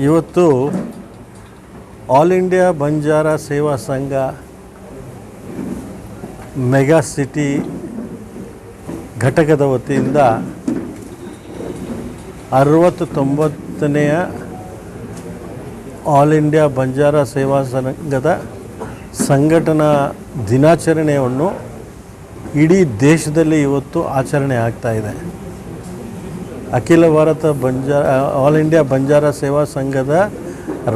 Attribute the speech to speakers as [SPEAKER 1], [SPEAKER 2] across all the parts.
[SPEAKER 1] ಇವತ್ತು all India Banjara ಸೇವಾ ಸಂಘ ಮೆಗಾ ಸಿಟಿ ಘಟಕದ ವತಿಯಿಂದ 69ನೇಯ ಆಲ್ ಇಂಡಿಯಾ ಬಂಜಾರ ಸೇವಾ ಸಂಘದ ಸಂಘಟನಾ ದಿನಾಚರಣೆಯನ್ನು ಇಡೀ ದೇಶದಲ್ಲಿ ಇವತ್ತು ಆಚರಣೆ ಆಗ್ತಾಯಿದೆ. ಅಖಿಲ ಭಾರತ ಆಲ್ ಇಂಡಿಯಾ ಬಂಜಾರ ಸೇವಾ ಸಂಘದ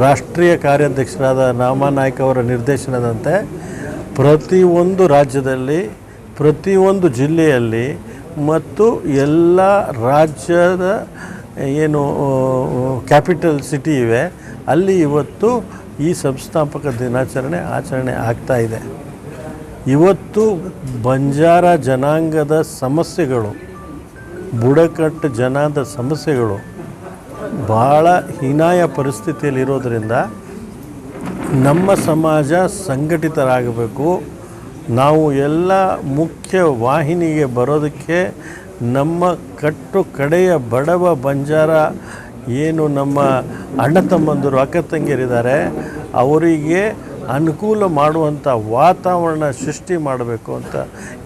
[SPEAKER 1] ರಾಷ್ಟ್ರೀಯ ಕಾರ್ಯಾಧ್ಯಕ್ಷರಾದ ರಾಮನಾಯ್ಕ ಅವರ ನಿರ್ದೇಶನದಂತೆ ಪ್ರತಿಯೊಂದು ರಾಜ್ಯದಲ್ಲಿ, ಪ್ರತಿಯೊಂದು ಜಿಲ್ಲೆಯಲ್ಲಿ ಮತ್ತು ಎಲ್ಲ ರಾಜ್ಯದ ಏನು ಕ್ಯಾಪಿಟಲ್ ಸಿಟಿ ಇವೆ ಅಲ್ಲಿ ಇವತ್ತು ಈ ಸಂಸ್ಥಾಪಕ ದಿನಾಚರಣೆ ಆಚರಣೆ ಆಗ್ತಾಯಿದೆ. ಇವತ್ತು ಬಂಜಾರ ಜನಾಂಗದ ಸಮಸ್ಯೆಗಳು, ಬುಡಕಟ್ಟು ಜನಾಂಗದ ಸಮಸ್ಯೆಗಳು ಭಾಳ ಹೀನಾಯ ಪರಿಸ್ಥಿತಿಯಲ್ಲಿರೋದರಿಂದ ನಮ್ಮ ಸಮಾಜ ಸಂಘಟಿತರಾಗಬೇಕು. ನಾವು ಎಲ್ಲ ಮುಖ್ಯ ವಾಹಿನಿಗೆ ಬರೋದಕ್ಕೆ ನಮ್ಮ ಕಟ್ಟು ಕಡೆಯ ಬಡವ ಬಂಜಾರ ಏನು ನಮ್ಮ ಅಣ್ಣ ತಮ್ಮಂದಿರು ಅಕ್ಕ ತಂಗಿಯರಿದ್ದಾರೆ ಅವರಿಗೆ ಅನುಕೂಲ ಮಾಡುವಂಥ ವಾತಾವರಣ ಸೃಷ್ಟಿ ಮಾಡಬೇಕು ಅಂತ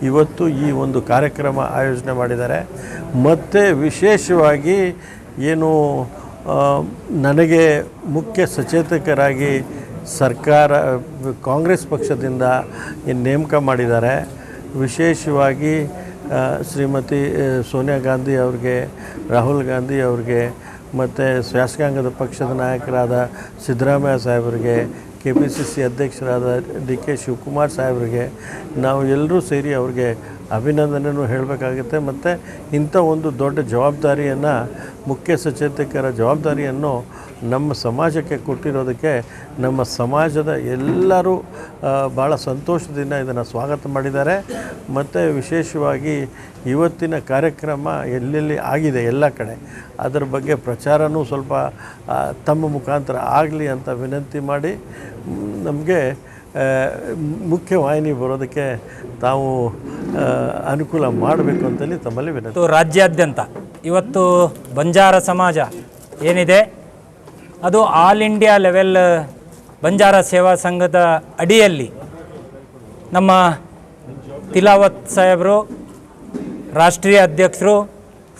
[SPEAKER 1] ಇವತ್ತು ಈ ಒಂದು ಕಾರ್ಯಕ್ರಮ ಆಯೋಜನೆ ಮಾಡಿದ್ದಾರೆ. ಮತ್ತು ವಿಶೇಷವಾಗಿ ಏನು ನನಗೆ ಮುಖ್ಯ ಸಚೇತಕರಾಗಿ ಸರ್ಕಾರ ಕಾಂಗ್ರೆಸ್ ಪಕ್ಷದಿಂದ ಏನು ನೇಮಕ ಮಾಡಿದ್ದಾರೆ. ವಿಶೇಷವಾಗಿ ಶ್ರೀಮತಿ ಸೋನಿಯಾ ಗಾಂಧಿ ಅವ್ರಿಗೆ, ರಾಹುಲ್ ಗಾಂಧಿ ಅವ್ರಿಗೆ ಮತ್ತು ಶಾಸಕಾಂಗದ ಪಕ್ಷದ ನಾಯಕರಾದ ಸಿದ್ದರಾಮಯ್ಯ ಸಾಹೇಬರಿಗೆ, KPCC ಅಧ್ಯಕ್ಷರಾದ DK ಶಿವಕುಮಾರ್ ಸಾಹೇಬರಿಗೆ ನಾವು ಎಲ್ಲರೂ ಸೇರಿ ಅವ್ರಿಗೆ ಅಭಿನಂದನೆಯನ್ನು ಹೇಳಬೇಕಾಗುತ್ತೆ. ಮತ್ತು ಇಂಥ ಒಂದು ದೊಡ್ಡ ಜವಾಬ್ದಾರಿಯನ್ನು, ಮುಖ್ಯ ಸಚೇತಕರ ಜವಾಬ್ದಾರಿಯನ್ನು ನಮ್ಮ ಸಮಾಜಕ್ಕೆ ಕೊಟ್ಟಿರೋದಕ್ಕೆ ನಮ್ಮ ಸಮಾಜದ ಎಲ್ಲರೂ ಭಾಳ ಸಂತೋಷದಿಂದ ಇದನ್ನು ಸ್ವಾಗತ ಮಾಡಿದ್ದಾರೆ. ಮತ್ತು ವಿಶೇಷವಾಗಿ ಇವತ್ತಿನ ಕಾರ್ಯಕ್ರಮ ಎಲ್ಲೆಲ್ಲಿ ಆಗಿದೆ ಎಲ್ಲ ಕಡೆ ಅದರ ಬಗ್ಗೆ ಪ್ರಚಾರನೂ ಸ್ವಲ್ಪ ತಮ್ಮ ಮುಖಾಂತರ ಆಗಲಿ ಅಂತ ವಿನಂತಿ ಮಾಡಿ ನಮಗೆ ಮುಖ್ಯವಾಹಿನಿ ಬರೋದಕ್ಕೆ ತಾವು ಅನುಕೂಲ ಮಾಡಬೇಕು ಅಂತೇಳಿ ತಮ್ಮಲ್ಲಿ ವಿನಂತಿ.
[SPEAKER 2] ರಾಜ್ಯಾದ್ಯಂತ ಇವತ್ತು ಬಂಜಾರ ಸಮಾಜ ಏನಿದೆ ಅದು ಆಲ್ ಇಂಡಿಯಾ ಲೆವೆಲ್ ಬಂಜಾರ ಸೇವಾ ಸಂಘದ ಅಡಿಯಲ್ಲಿ ನಮ್ಮ ತಿಲಾವತ್ ಸಾಹೇಬರು, ರಾಷ್ಟ್ರೀಯ ಅಧ್ಯಕ್ಷರು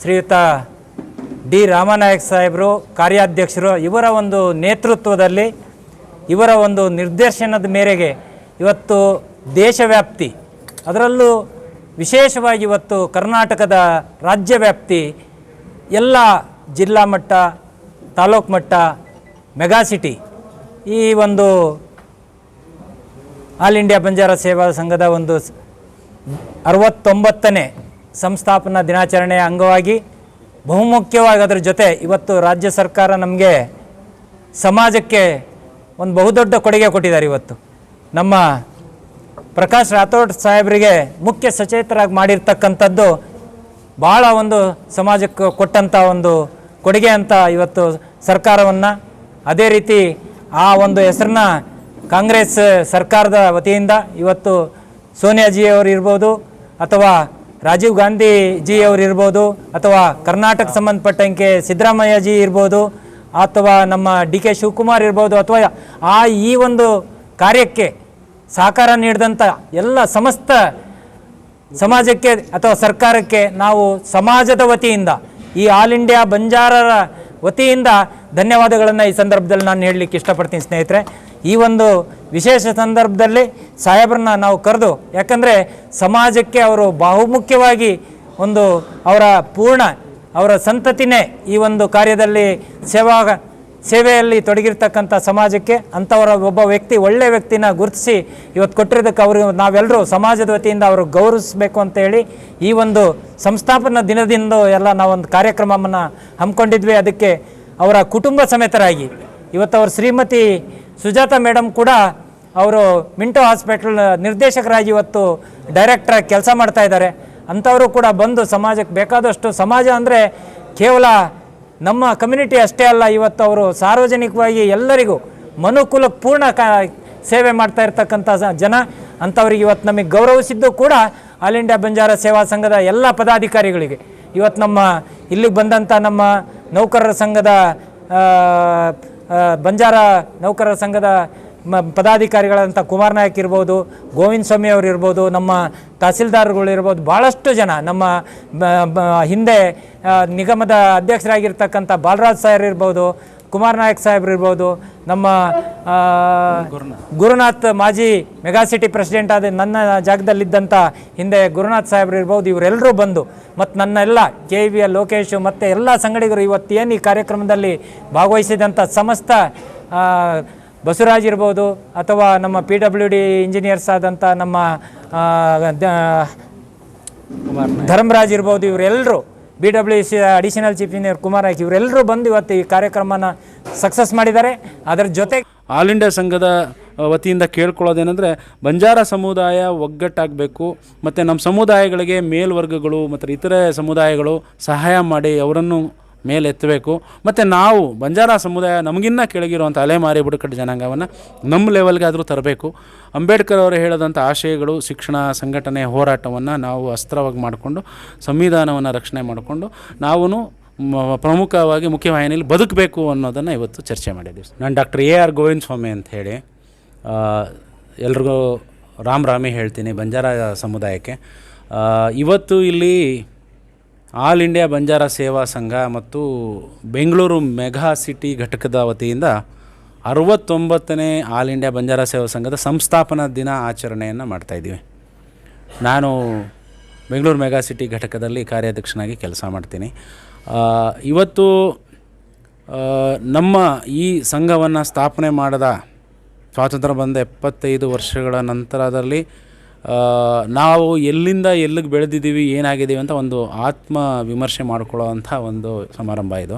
[SPEAKER 2] ಶ್ರೀಯುತ D ರಾಮನಾಯಕ್ ಸಾಹೇಬರು, ಕಾರ್ಯಾಧ್ಯಕ್ಷರು, ಇವರ ಒಂದು ನೇತೃತ್ವದಲ್ಲಿ, ಇವರ ಒಂದು ನಿರ್ದೇಶನದ ಮೇರೆಗೆ ಇವತ್ತು ದೇಶವ್ಯಾಪ್ತಿ, ಅದರಲ್ಲೂ ವಿಶೇಷವಾಗಿ ಇವತ್ತು ಕರ್ನಾಟಕದ ರಾಜ್ಯವ್ಯಾಪ್ತಿ ಎಲ್ಲ ಜಿಲ್ಲಾ ಮಟ್ಟ, ತಾಲೂಕು ಮಟ್ಟ, ಮೆಗಾ ಸಿಟಿ ಈ ಒಂದು ಆಲ್ ಇಂಡಿಯಾ ಬಂಜಾರ ಸೇವಾ ಸಂಘದ ಒಂದು 69ನೇ ಸಂಸ್ಥಾಪನಾ ದಿನಾಚರಣೆಯ ಅಂಗವಾಗಿ ಬಹುಮುಖ್ಯವಾಗಿ ಅದರ ಜೊತೆ ಇವತ್ತು ರಾಜ್ಯ ಸರ್ಕಾರ ನಮಗೆ ಸಮಾಜಕ್ಕೆ ಒಂದು ಬಹುದೊಡ್ಡ ಕೊಡುಗೆ ಕೊಟ್ಟಿದ್ದಾರೆ. ಇವತ್ತು ನಮ್ಮ ಪ್ರಕಾಶ್ ರಾಥೋಡ್ ಸಾಹೇಬರಿಗೆ ಮುಖ್ಯ ಸಚೇತರಾಗಿ ಮಾಡಿರ್ತಕ್ಕಂಥದ್ದು ಭಾಳ ಒಂದು ಸಮಾಜಕ್ಕೆ ಕೊಟ್ಟಂಥ ಒಂದು ಕೊಡುಗೆ ಅಂತ ಇವತ್ತು ಸರ್ಕಾರವನ್ನು, ಅದೇ ರೀತಿ ಆ ಒಂದು ಹೆಸರನ್ನ ಕಾಂಗ್ರೆಸ್ ಸರ್ಕಾರದ ವತಿಯಿಂದ ಇವತ್ತು ಸೋನಿಯಾಜಿಯವರು ಇರ್ಬೋದು, ಅಥವಾ ರಾಜೀವ್ ಗಾಂಧಿಜಿಯವರು ಇರ್ಬೋದು, ಅಥವಾ ಕರ್ನಾಟಕ ಸಂಬಂಧಪಟ್ಟಂಗೆ ಸಿದ್ದರಾಮಯ್ಯಜಿ ಇರ್ಬೋದು, ಅಥವಾ ನಮ್ಮ DK ಶಿವಕುಮಾರ್ ಇರ್ಬೋದು, ಅಥವಾ ಈ ಒಂದು ಕಾರ್ಯಕ್ಕೆ ಸಹಕಾರ ನೀಡಿದಂಥ ಎಲ್ಲ ಸಮಸ್ತ ಸಮಾಜಕ್ಕೆ ಅಥವಾ ಸರ್ಕಾರಕ್ಕೆ ನಾವು ಸಮಾಜದ ವತಿಯಿಂದ, ಈ ಆಲ್ ಇಂಡಿಯಾ ಬಂಜಾರರ ವತಿಯಿಂದ ಧನ್ಯವಾದಗಳನ್ನು ಈ ಸಂದರ್ಭದಲ್ಲಿ ನಾನು ಹೇಳಲಿಕ್ಕೆ ಇಷ್ಟಪಡ್ತೀನಿ. ಸ್ನೇಹಿತರೆ, ಈ ಒಂದು ವಿಶೇಷ ಸಂದರ್ಭದಲ್ಲಿ ಸಾಹೇಬ್ರನ್ನ ನಾವು ಕರೆದು, ಯಾಕಂದರೆ ಸಮಾಜಕ್ಕೆ ಅವರು ಬಹುಮುಖ್ಯವಾಗಿ ಒಂದು ಅವರ ಸಂತತಿನೇ ಈ ಒಂದು ಕಾರ್ಯದಲ್ಲಿ ಸೇವೆಯಲ್ಲಿ ತೊಡಗಿರ್ತಕ್ಕಂಥ ಸಮಾಜಕ್ಕೆ ಅಂಥವರ ಒಬ್ಬ ವ್ಯಕ್ತಿ, ಒಳ್ಳೆಯ ವ್ಯಕ್ತಿನ ಗುರುತಿಸಿ ಇವತ್ತು ಕೊಟ್ಟಿರೋದಕ್ಕೆ ಅವರು ನಾವೆಲ್ಲರೂ ಸಮಾಜದ ವತಿಯಿಂದ ಅವರು ಗೌರವಿಸಬೇಕು ಅಂತೇಳಿ ಈ ಒಂದು ಸಂಸ್ಥಾಪನಾ ದಿನದಿಂದ ಎಲ್ಲ ನಾವೊಂದು ಕಾರ್ಯಕ್ರಮವನ್ನು ಹಮ್ಮಿಕೊಂಡಿದ್ವಿ. ಅದಕ್ಕೆ ಅವರ ಕುಟುಂಬ ಸಮೇತರಾಗಿ ಇವತ್ತು ಅವ್ರ ಶ್ರೀಮತಿ ಸುಜಾತಾ ಮೇಡಮ್ ಕೂಡ ಅವರು ಮಿಂಟೋ ಹಾಸ್ಪಿಟಲ್ ನಿರ್ದೇಶಕರಾಗಿ ಇವತ್ತು ಡೈರೆಕ್ಟ್ರಾಗಿ ಕೆಲಸ ಮಾಡ್ತಾ ಇದ್ದಾರೆ. ಅಂಥವರು ಕೂಡ ಬಂದು ಸಮಾಜಕ್ಕೆ ಬೇಕಾದಷ್ಟು, ಸಮಾಜ ಅಂದರೆ ಕೇವಲ ನಮ್ಮ ಕಮ್ಯುನಿಟಿ ಅಷ್ಟೇ ಅಲ್ಲ, ಇವತ್ತು ಅವರು ಸಾರ್ವಜನಿಕವಾಗಿ ಎಲ್ಲರಿಗೂ ಮನುಕುಲಕ್ಕೆ ಪೂರ್ಣ ಸೇವೆ ಮಾಡ್ತಾ ಇರ್ತಕ್ಕಂಥ ಜನ. ಅಂಥವ್ರಿಗೆ ಇವತ್ತು ನಮಗೆ ಗೌರವಿಸಿದ್ದು ಕೂಡ ಆಲ್ ಇಂಡಿಯಾ ಬಂಜಾರ ಸೇವಾ ಸಂಘದ ಎಲ್ಲ ಪದಾಧಿಕಾರಿಗಳಿಗೆ, ಇವತ್ತು ನಮ್ಮ ಇಲ್ಲಿಗೆ ಬಂದಂಥ ನಮ್ಮ ನೌಕರರ ಸಂಘದ ಬಂಜಾರ ನೌಕರರ ಸಂಘದ ಪದಾಧಿಕಾರಿಗಳಂಥ ಕುಮಾರ್ ನಾಯಕ್ ಇರ್ಬೋದು, ಗೋವಿಂದ ಸ್ವಾಮಿ ಅವರು ಇರ್ಬೋದು, ನಮ್ಮ ತಹಸೀಲ್ದಾರ್ಗಳು ಇರ್ಬೋದು, ಭಾಳಷ್ಟು ಜನ ನಮ್ಮ ಹಿಂದೆ ನಿಗಮದ ಅಧ್ಯಕ್ಷರಾಗಿರ್ತಕ್ಕಂಥ ಬಾಲರಾಜ್ ಸಾಹೇಬ್ ಇರ್ಬೋದು, ಕುಮಾರ್ ನಾಯಕ್ ಸಾಹೇಬ್ರು ಇರ್ಬೋದು, ನಮ್ಮ ಗುರುನಾಥ್ ಮಾಜಿ ಮೆಗಾಸಿಟಿ ಪ್ರೆಸಿಡೆಂಟ್ ಆದ ನನ್ನ ಜಾಗದಲ್ಲಿದ್ದಂಥ ಹಿಂದೆ ಗುರುನಾಥ್ ಸಾಹೇಬ್ರು ಇರ್ಬೋದು, ಇವರೆಲ್ಲರೂ ಬಂದು ಮತ್ತು ನನ್ನ ಎಲ್ಲ KVL ಲೋಕೇಶು ಮತ್ತು ಎಲ್ಲ ಸಂಗಡಿಗರು ಇವತ್ತೇನು ಈ ಕಾರ್ಯಕ್ರಮದಲ್ಲಿ ಭಾಗವಹಿಸಿದಂಥ ಸಮಸ್ತ ಬಸವರಾಜ್ ಇರ್ಬೋದು ಅಥವಾ ನಮ್ಮ PWD ಇಂಜಿನಿಯರ್ಸ್ ಆದಂಥ ನಮ್ಮ ಧರ್ಮರಾಜ್ ಇರ್ಬೋದು, ಇವರೆಲ್ಲರೂ BWC additional chief engineer Kumar Naik ಇವರೆಲ್ಲರೂ ಬಂದು ಇವತ್ತು ಈ ಕಾರ್ಯಕ್ರಮನ ಸಕ್ಸಸ್ ಮಾಡಿದ್ದಾರೆ. ಅದರ ಜೊತೆ
[SPEAKER 3] ಆಲ್ ಇಂಡಿಯಾ ಸಂಘದ ವತಿಯಿಂದ ಕೇಳ್ಕೊಳ್ಳೋದೇನೆಂದರೆ ಬಂಜಾರ ಸಮುದಾಯ ಒಗ್ಗಟ್ಟಾಗಬೇಕು ಮತ್ತು ನಮ್ಮ ಸಮುದಾಯಗಳಿಗೆ ಮೇಲ್ವರ್ಗಗಳು ಮತ್ತು ಇತರೆ ಸಮುದಾಯಗಳು ಸಹಾಯ ಮಾಡಿ ಅವರನ್ನು ಮೇಲೆತ್ತಬೇಕು. ಮತ್ತು ನಾವು ಬಂಜಾರ ಸಮುದಾಯ ನಮಗಿನ್ನ ಕೆಳಗಿರುವಂಥ ಅಲೆಮಾರಿ ಬುಡಕಟ್ಟು ಜನಾಂಗವನ್ನು ನಮ್ಮ ಲೆವೆಲ್ಗೆ ಆದರೂ ತರಬೇಕು. ಅಂಬೇಡ್ಕರ್ ಅವರು ಹೇಳದಂಥ ಆಶಯಗಳು, ಶಿಕ್ಷಣ, ಸಂಘಟನೆ, ಹೋರಾಟವನ್ನು ನಾವು ಅಸ್ತ್ರವಾಗಿ ಮಾಡಿಕೊಂಡು ಸಂವಿಧಾನವನ್ನು ರಕ್ಷಣೆ ಮಾಡಿಕೊಂಡು ನಾವು ಪ್ರಮುಖವಾಗಿ ಮುಖ್ಯವಾಹಿನಿಯಲ್ಲಿ ಬದುಕಬೇಕು ಅನ್ನೋದನ್ನು ಇವತ್ತು ಚರ್ಚೆ ಮಾಡಿದ್ದೀವಿ. ನಾನು ಡಾಕ್ಟರ್ AR ಗೋವಿಂದ ಸ್ವಾಮಿ ಅಂತ ಹೇಳಿ ಎಲ್ರಿಗೂ ರಾಮಿ ಹೇಳ್ತೀನಿ ಬಂಜಾರ ಸಮುದಾಯಕ್ಕೆ. ಇವತ್ತು ಇಲ್ಲಿ ಆಲ್ ಇಂಡಿಯಾ ಬಂಜಾರ ಸೇವಾ ಸಂಘ ಮತ್ತು ಬೆಂಗಳೂರು ಮೆಗಾ ಸಿಟಿ ಘಟಕದ ವತಿಯಿಂದ 69ನೇ ಆಲ್ ಇಂಡಿಯಾ ಬಂಜಾರ ಸೇವಾ ಸಂಘದ ಸಂಸ್ಥಾಪನಾ ದಿನ ಆಚರಣೆಯನ್ನು ಮಾಡ್ತಾಯಿದ್ದೀವಿ. ನಾನು ಬೆಂಗಳೂರು ಮೆಗಾ ಸಿಟಿ ಘಟಕದಲ್ಲಿ ಕಾರ್ಯಾಧ್ಯಕ್ಷನಾಗಿ ಕೆಲಸ ಮಾಡ್ತೀನಿ. ಇವತ್ತು ನಮ್ಮ ಈ ಸಂಘವನ್ನು ಸ್ಥಾಪನೆ ಮಾಡಿದ ಸ್ವಾತಂತ್ರ್ಯ ಬಂದ 75 ವರ್ಷಗಳ ನಂತರದಲ್ಲಿ ನಾವು ಎಲ್ಲಿಂದ ಎಲ್ಲಿಗೆ ಬೆಳೆದಿದ್ದೀವಿ, ಏನಾಗಿದ್ದೀವಿ ಅಂತ ಒಂದು ಆತ್ಮ ವಿಮರ್ಶೆ ಮಾಡಿಕೊಳ್ಳೋ ಅಂಥ ಒಂದು ಸಮಾರಂಭ ಇದು.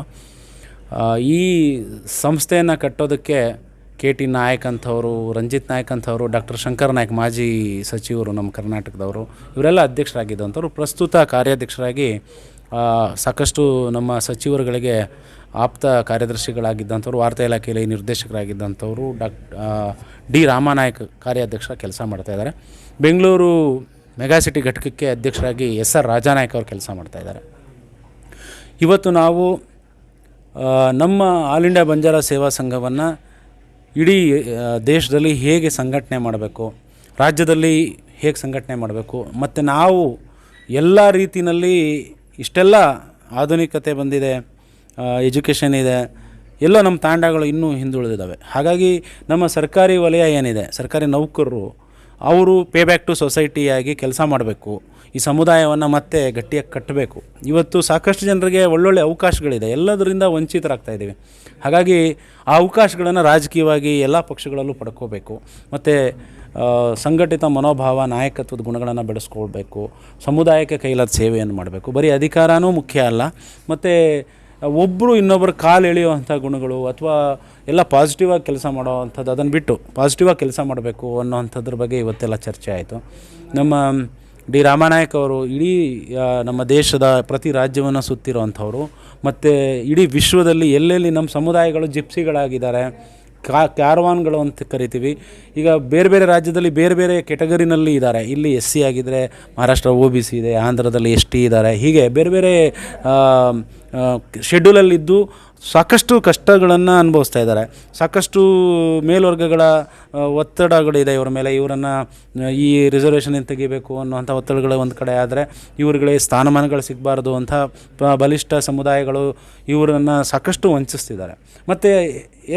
[SPEAKER 3] ಈ ಸಂಸ್ಥೆಯನ್ನು ಕಟ್ಟೋದಕ್ಕೆ KT ನಾಯಕ್ ಅಂಥವರು, ರಂಜಿತ್ ನಾಯಕ್ ಅಂಥವರು, ಡಾಕ್ಟರ್ ಶಂಕರ್ ನಾಯಕ್ ಮಾಜಿ ಸಚಿವರು ನಮ್ಮ ಕರ್ನಾಟಕದವರು, ಇವರೆಲ್ಲ ಅಧ್ಯಕ್ಷರಾಗಿದ್ದಂಥವ್ರು. ಪ್ರಸ್ತುತ ಕಾರ್ಯಾಧ್ಯಕ್ಷರಾಗಿ ಸಾಕಷ್ಟು ನಮ್ಮ ಸಚಿವರುಗಳಿಗೆ ಆಪ್ತ ಕಾರ್ಯದರ್ಶಿಗಳಾಗಿದ್ದಂಥವ್ರು, ವಾರ್ತಾ ಇಲಾಖೆಯಲ್ಲಿ ನಿರ್ದೇಶಕರಾಗಿದ್ದಂಥವರು D ರಾಮನಾಯಕ್ ಕಾರ್ಯಾಧ್ಯಕ್ಷರ ಕೆಲಸ ಮಾಡ್ತಾಯಿದ್ದಾರೆ. ಬೆಂಗಳೂರು ಮೆಗಾಸಿಟಿ ಘಟಕಕ್ಕೆ ಅಧ್ಯಕ್ಷರಾಗಿ SR ರಾಜಾನಾಯಕ್ ಅವರು ಕೆಲಸ ಮಾಡ್ತಾಯಿದ್ದಾರೆ. ಇವತ್ತು ನಾವು ನಮ್ಮ ಆಲ್ ಇಂಡಿಯಾ ಬಂಜಾರ ಸೇವಾ ಸಂಘವನ್ನು ಇಡೀ ದೇಶದಲ್ಲಿ ಹೇಗೆ ಸಂಘಟನೆ ಮಾಡಬೇಕು, ರಾಜ್ಯದಲ್ಲಿ ಹೇಗೆ ಸಂಘಟನೆ ಮಾಡಬೇಕು, ಮತ್ತು ನಾವು ಎಲ್ಲ ರೀತಿಯಲ್ಲಿ ಇಷ್ಟೆಲ್ಲ ಆಧುನಿಕತೆ ಬಂದಿದೆ, ಎಜುಕೇಷನ್ ಇದೆ, ಎಲ್ಲೋ ನಮ್ಮ ತಾಂಡಗಳು ಇನ್ನೂ ಹಿಂದುಳಿದಿದ್ದಾವೆ. ಹಾಗಾಗಿ ನಮ್ಮ ಸರ್ಕಾರಿ ವಲಯ ಏನಿದೆ, ಸರ್ಕಾರಿ ನೌಕರರು ಅವರು ಪೇ ಬ್ಯಾಕ್ ಟು ಸೊಸೈಟಿಯಾಗಿ ಕೆಲಸ ಮಾಡಬೇಕು. ಈ ಸಮುದಾಯವನ್ನು ಮತ್ತೆ ಗಟ್ಟಿಯಾಗಿ ಕಟ್ಟಬೇಕು. ಇವತ್ತು ಸಾಕಷ್ಟು ಜನರಿಗೆ ಒಳ್ಳೊಳ್ಳೆ ಅವಕಾಶಗಳಿದೆ, ಎಲ್ಲದರಿಂದ ವಂಚಿತರಾಗ್ತಾಯಿದ್ದೀವಿ. ಹಾಗಾಗಿ ಆ ಅವಕಾಶಗಳನ್ನು ರಾಜಕೀಯವಾಗಿ ಎಲ್ಲ ಪಕ್ಷಗಳಲ್ಲೂ ಪಡ್ಕೋಬೇಕು. ಮತ್ತು ಸಂಘಟಿತ ಮನೋಭಾವ, ನಾಯಕತ್ವದ ಗುಣಗಳನ್ನು ಬೆಳೆಸ್ಕೊಳ್ಬೇಕು. ಸಮುದಾಯಕ್ಕೆ ಕೈಲಾದ ಸೇವೆಯನ್ನು ಮಾಡಬೇಕು. ಬರೀ ಅಧಿಕಾರನೂ ಮುಖ್ಯ ಅಲ್ಲ, ಮತ್ತು ಒಬ್ಬರು ಇನ್ನೊಬ್ಬರು ಕಾಲು ಎಳೆಯುವಂಥ ಗುಣಗಳು ಅಥವಾ ಎಲ್ಲ ಪಾಸಿಟಿವಾಗಿ ಕೆಲಸ ಮಾಡೋವಂಥದ್ದು, ಅದನ್ನು ಬಿಟ್ಟು ಪಾಸಿಟಿವಾಗಿ ಕೆಲಸ ಮಾಡಬೇಕು ಅನ್ನೋವಂಥದ್ರ ಬಗ್ಗೆ ಇವತ್ತೆಲ್ಲ ಚರ್ಚೆ ಆಯಿತು. ನಮ್ಮ D ರಾಮನಾಯಕ್ ಅವರು ಇಡೀ ನಮ್ಮ ದೇಶದ ಪ್ರತಿ ರಾಜ್ಯವನ್ನು ಸುತ್ತಿರುವಂಥವ್ರು, ಮತ್ತು ಇಡೀ ವಿಶ್ವದಲ್ಲಿ ಎಲ್ಲೆಲ್ಲಿ ನಮ್ಮ ಸಮುದಾಯಗಳು ಜಿಪ್ಸಿಗಳಾಗಿದ್ದಾರೆ, ಕ್ಯಾರವಾನ್ಗಳು ಅಂತ ಕರಿತೀವಿ. ಈಗ ಬೇರೆ ಬೇರೆ ರಾಜ್ಯದಲ್ಲಿ ಬೇರೆ ಬೇರೆ ಕೆಟಗರಿನಲ್ಲಿ ಇದ್ದಾರೆ. ಇಲ್ಲಿ SC ಆಗಿದ್ದರೆ ಮಹಾರಾಷ್ಟ್ರ OBC ಇದೆ, ಆಂಧ್ರದಲ್ಲಿ ST ಇದ್ದಾರೆ. ಹೀಗೆ ಬೇರೆ ಬೇರೆ ಶೆಡ್ಯೂಲಲ್ಲಿದ್ದು ಸಾಕಷ್ಟು ಕಷ್ಟಗಳನ್ನು ಅನುಭವಿಸ್ತಾ ಇದ್ದಾರೆ. ಸಾಕಷ್ಟು ಮೇಲ್ವರ್ಗಗಳ ಒತ್ತಡಗಳಿದೆ ಇವರ ಮೇಲೆ. ಇವರನ್ನು ಈ ರಿಸರ್ವೇಷನ್ ತೆಗಿಬೇಕು ಅನ್ನೋಂಥ ಒತ್ತಡಗಳು ಒಂದು ಕಡೆ ಆದರೆ, ಇವ್ರುಗಳಿಗೆ ಸ್ಥಾನಮಾನಗಳು ಸಿಗಬಾರ್ದು ಅಂಥ ಬಲಿಷ್ಠ ಸಮುದಾಯಗಳು ಇವರನ್ನು ಸಾಕಷ್ಟು ವಂಚಿಸ್ತಿದ್ದಾರೆ. ಮತ್ತು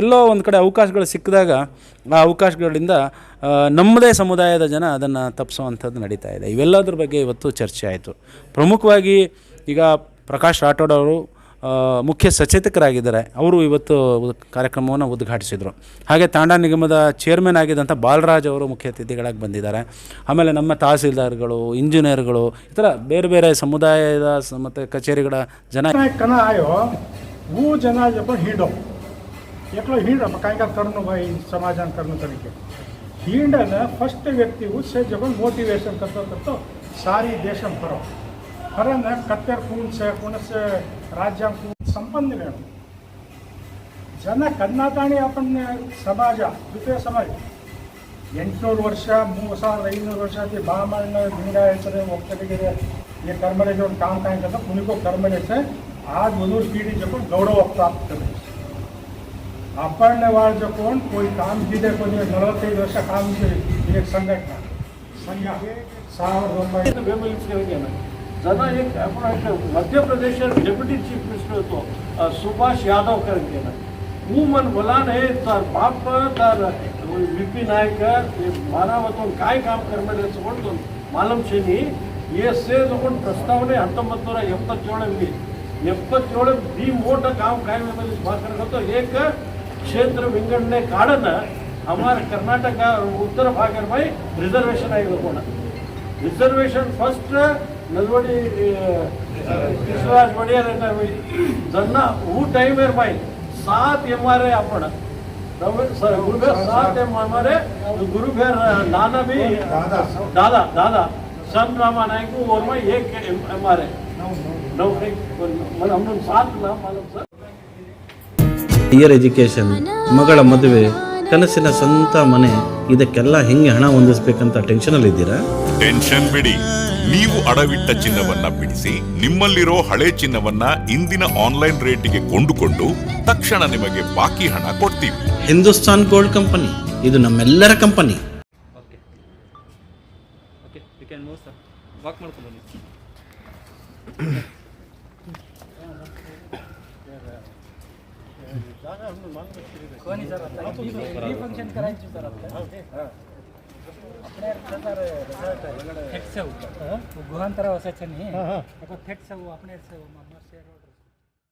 [SPEAKER 3] ಎಲ್ಲೋ ಒಂದು ಕಡೆ ಅವಕಾಶಗಳು ಸಿಕ್ಕಿದಾಗ ಆ ಅವಕಾಶಗಳಿಂದ ನಮ್ಮದೇ ಸಮುದಾಯದ ಜನ ಅದನ್ನು ತಪ್ಪಿಸುವಂಥದ್ದು ನಡೀತಾ ಇದೆ. ಇವೆಲ್ಲದ್ರ ಬಗ್ಗೆ ಇವತ್ತು ಚರ್ಚೆ ಆಯಿತು. ಪ್ರಮುಖವಾಗಿ ಈಗ ಪ್ರಕಾಶ್ ರಾಠೋಡ್ ಅವರು ಮುಖ್ಯ ಸಚೇತಕರಾಗಿದ್ದಾರೆ. ಅವರು ಇವತ್ತು ಕಾರ್ಯಕ್ರಮವನ್ನು ಉದ್ಘಾಟಿಸಿದರು. ಹಾಗೆ ತಾಂಡಾ ನಿಗಮದ ಚೇರ್ಮನ್ ಆಗಿದ್ದಂಥ ಬಾಲರಾಜ್ ಅವರು ಮುಖ್ಯ ಅತಿಥಿಗಳಾಗಿ ಬಂದಿದ್ದಾರೆ. ಆಮೇಲೆ ನಮ್ಮ ತಹಸೀಲ್ದಾರ್ಗಳು, ಇಂಜಿನಿಯರ್ಗಳು, ಈ ಥರ ಬೇರೆ ಬೇರೆ ಸಮುದಾಯದ ಮತ್ತು ಕಚೇರಿಗಳ ಜನ
[SPEAKER 4] कना आयो वो जना जब हिंडो एकलो हिंड काय का करनो भाई समाधान करनो तरीके हिंडन फर्स्ट व्यक्ति उससे जब मोटिवेशन करतो सारी देशम करो खरन कत्तर कून से राज्यांग संपन्न वेणु जन कन्नाताणी आपण समाज द्वितीय समाज 800 ವರ್ಷ 3500 ವರ್ಷ बामण भिंगायचं वक्तव्य ये कर्मले जो काम काय करता कुणी को कर्मले से आज मजूर पीढ़ी जब गौरव प्राप्त करे आपण ने वाल जो कोण कोई काम किदे कोणी 45 वर्ष काम एक संघटना संघ 1900
[SPEAKER 5] ಬೆಂಬಲಿಸಿದ ಜನ एक आपण Madhya Pradesh deputy chief minister होतो सुभाष यादव करके वो मन बोला नाही तर बाप तर VP नायक मारा होतो काय काम करमेले ತಗೊಂಡು मालम शेनी एसे ತಗೊಂಡು ಪ್ರಸ್ತಾವನೆ 1977 77 भी मोठं काम काय भाकर होतो एक क्षेत्र विंगडणे कारण हमारे कर्नाटक उत्तर भागर में रिजर्वेशन आएगा कोण रिजर्वेशन फर्स्ट नलवडी कृष्णराज वडियार ज्यांना वो टाइम भाई 7 MRA आपण गुरुघर 7 MRA गुरुघर नाना भी दादा दादा सन रामा नायक और में 1 MRA नौकरी मतलब हम 7 ना मालूम सर
[SPEAKER 6] ಹೈಯರ್ ಎಜುಕೇಷನ್, ಮಗಳ ಮದುವೆ, ಕನಸಿನ ಸ್ವಂತ ಮನೆ, ಇದಕ್ಕೆಲ್ಲ ಹೆಂಗೆ ಹಣ ಹೊಂದಿಸ್ಬೇಕಂತ ಟೆನ್ಷನಲ್ಲಿದ್ದೀರಾ?
[SPEAKER 7] ಟೆನ್ಷನ್ ಬಿಡಿ. ನೀವು ಅಡವಿಟ್ಟ ಚಿನ್ನವನ್ನ ಬಿಡಿಸಿ ನಿಮ್ಮಲ್ಲಿರೋ ಹಳೆ ಚಿನ್ನವನ್ನ ಇಂದಿನ ಆನ್ಲೈನ್ ರೇಟಿಗೆ ಕೊಂಡುಕೊಂಡು ತಕ್ಷಣ ನಿಮಗೆ ಬಾಕಿ ಹಣ ಕೊಡ್ತೀವಿ.
[SPEAKER 6] ಹಿಂದೂಸ್ತಾನ್ ಗೋಲ್ಡ್ ಕಂಪನಿ, ಇದು ನಮ್ಮೆಲ್ಲರ ಕಂಪನಿ.
[SPEAKER 2] कोणी सर आता फंक्शन करायची सर आपल्या गुहांतराव असायचं नाही थेट सव आपण